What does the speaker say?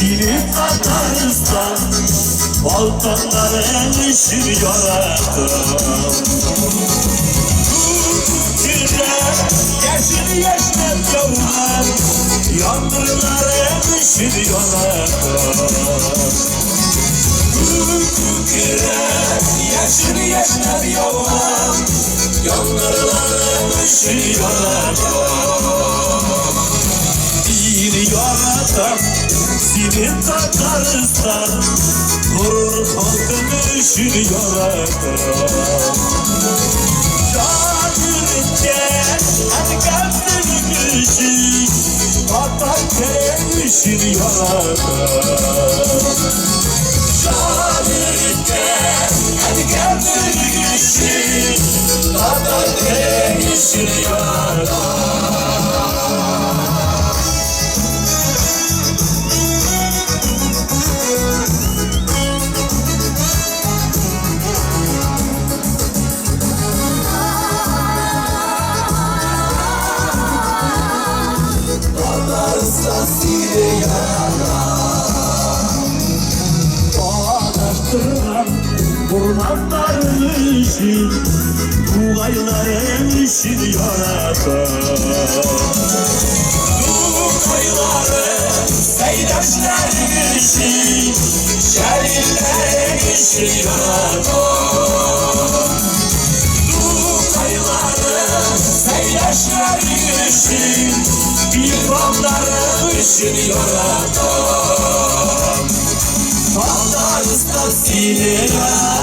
Silip Tataristan Balkanlara üşür yarattım. Kürler yeşil yeşil yollar Yağmurlara üşür yarattım. Kürler yeşil yeşil yollar Yağmurlara üşür yarattım. Bir yaratan Silip Tataristan Vurur halkını üşür yarattım. Şahirince hadi kalbini üşür Atakere üşür yarattım. Şahirince hadi kalbini üşür Atakere üşür yarattım. Bağdaştıran ormanların üşür Tugayların üşür yarattım. Tugayların seydaşların üşür Şerillerin üşür yarattım. Tugayların seydaşların üşür İlvanların üşür yarattım. Tataristan Silivri